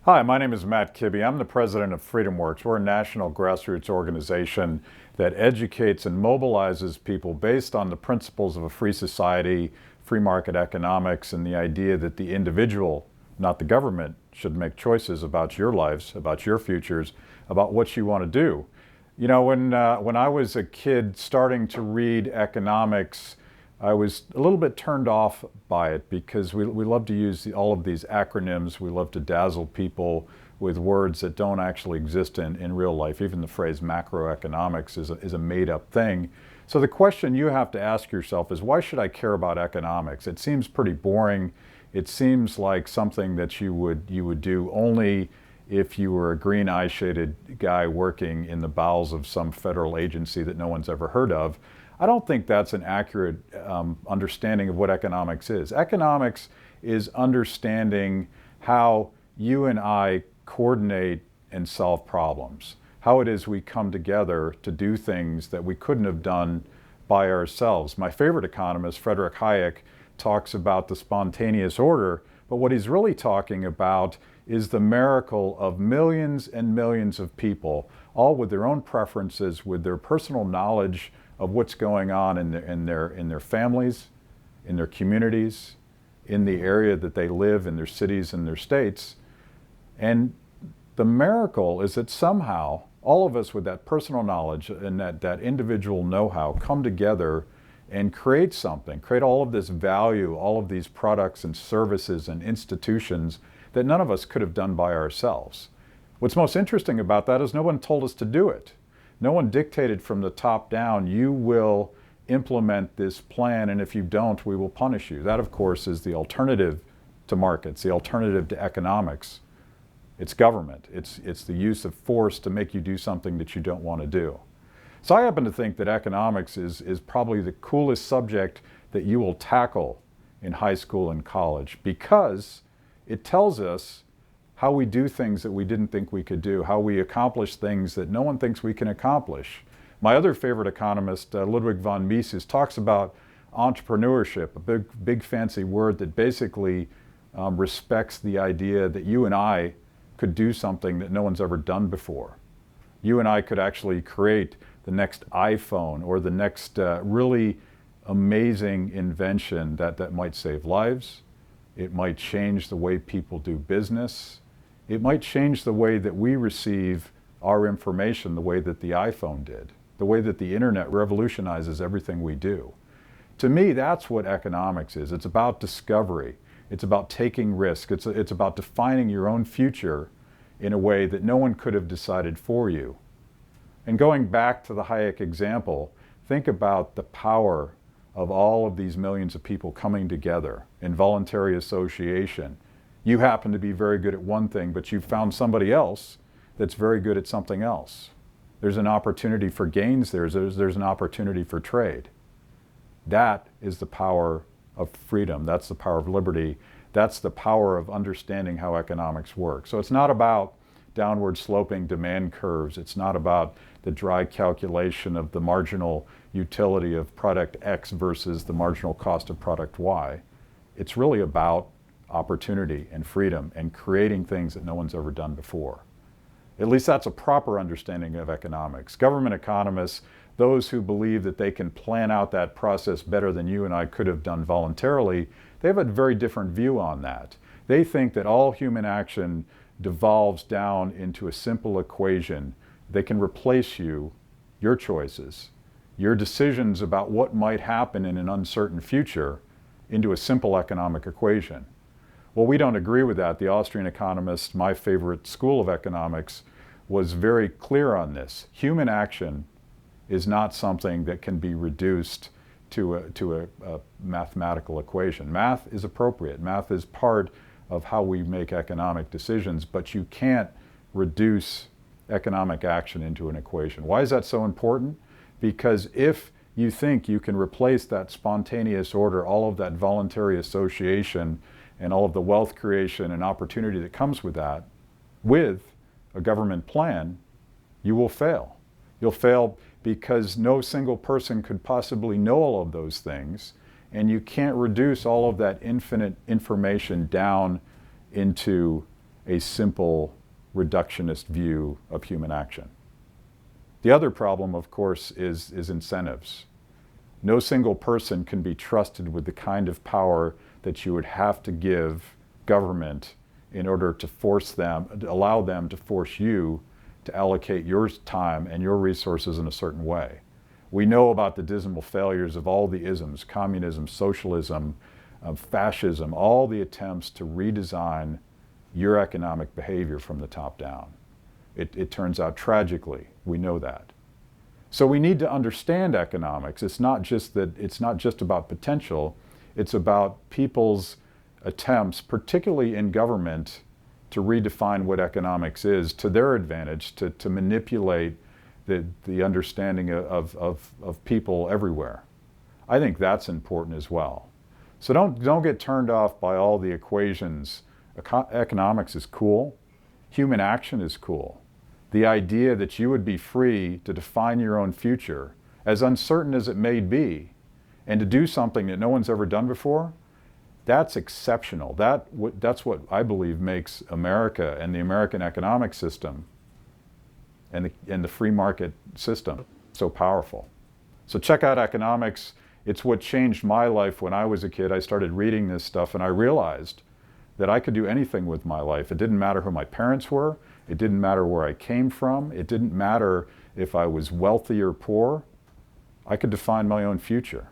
Hi, my name is Matt Kibbe. I'm the president of FreedomWorks. We're a national grassroots organization that educates and mobilizes people based on the principles of a free society, free market economics, and the idea that the individual, not the government, should make choices about your lives, about your futures, about what you want to do. You know, when I was a kid starting to read economics, I was a little bit turned off by it because we love to use all of these acronyms. We love to dazzle people with words that don't actually exist in real life. Even the phrase macroeconomics is a made-up thing. So the question you have to ask yourself is, why should I care about economics? It seems pretty boring. It seems like something that you would do only if you were a green eye-shaded guy working in the bowels of some federal agency that no one's ever heard of. I don't think that's an accurate understanding of what economics is. Economics is understanding how you and I coordinate and solve problems, how it is we come together to do things that we couldn't have done by ourselves. My favorite economist, Frederick Hayek, talks about the spontaneous order, but what he's really talking about is the miracle of millions and millions of people, all with their own preferences, with their personal knowledge of what's going on in their families, in their communities, in the area that they live, in their cities and their states. And the miracle is that somehow all of us with that personal knowledge and that individual know-how come together and create something, create all of this value, all of these products and services and institutions that none of us could have done by ourselves. What's most interesting about that is no one told us to do it. No one dictated from the top down, you will implement this plan, and if you don't, we will punish you. That, of course, is the alternative to markets, the alternative to economics. It's government. It's the use of force to make you do something that you don't want to do. So I happen to think that economics is probably the coolest subject that you will tackle in high school and college, because it tells us how we do things that we didn't think we could do, how we accomplish things that no one thinks we can accomplish. My other favorite economist, Ludwig von Mises, talks about entrepreneurship, a big fancy word that basically respects the idea that you and I could do something that no one's ever done before. You and I could actually create the next iPhone or the next really amazing invention that might save lives. It might change the way people do business. It might change the way that we receive our information, the way that the iPhone did, the way that the internet revolutionizes everything we do. To me, that's what economics is. It's about discovery. It's about taking risk. It's about defining your own future in a way that no one could have decided for you. And going back to the Hayek example, think about the power of all of these millions of people coming together in voluntary association. You happen to be very good at one thing, but you've found somebody else that's very good at something else. There's an opportunity for gains there. There's an opportunity for trade. That is the power of freedom. That's the power of liberty. That's the power of understanding how economics work. So it's not about downward sloping demand curves. It's not about the dry calculation of the marginal utility of product X versus the marginal cost of product Y. It's really about opportunity and freedom and creating things that no one's ever done before. At least that's a proper understanding of economics. Government economists, those who believe that they can plan out that process better than you and I could have done voluntarily, they have a very different view on that. They think that all human action devolves down into a simple equation. They can replace you, your choices, your decisions about what might happen in an uncertain future into a simple economic equation. Well, we don't agree with that. The Austrian economist, my favorite school of economics, was very clear on this. Human action is not something that can be reduced to a mathematical equation. Math is appropriate. Math is part of how we make economic decisions, but you can't reduce economic action into an equation. Why is that so important? Because if you think you can replace that spontaneous order, all of that voluntary association, and all of the wealth creation and opportunity that comes with that, with a government plan, you will fail. You'll fail because no single person could possibly know all of those things, and you can't reduce all of that infinite information down into a simple reductionist view of human action. The other problem, of course, is incentives. No single person can be trusted with the kind of power that you would have to give government in order to allow them to force you to allocate your time and your resources in a certain way. We know about the dismal failures of all the isms, communism, socialism, fascism, all the attempts to redesign your economic behavior from the top down. It turns out tragically, we know that. So we need to understand economics. It's not just about potential, it's about people's attempts, particularly in government, to redefine what economics is to their advantage, to manipulate the understanding of people everywhere. I think that's important as well. So don't get turned off by all the equations. Economics is cool. Human action is cool. The idea that you would be free to define your own future, as uncertain as it may be, and to do something that no one's ever done before, that's exceptional. That's what I believe makes America and the American economic system and the free market system so powerful. So check out economics. It's what changed my life when I was a kid. I started reading this stuff and I realized that I could do anything with my life. It didn't matter who my parents were. It didn't matter where I came from. It didn't matter if I was wealthy or poor. I could define my own future.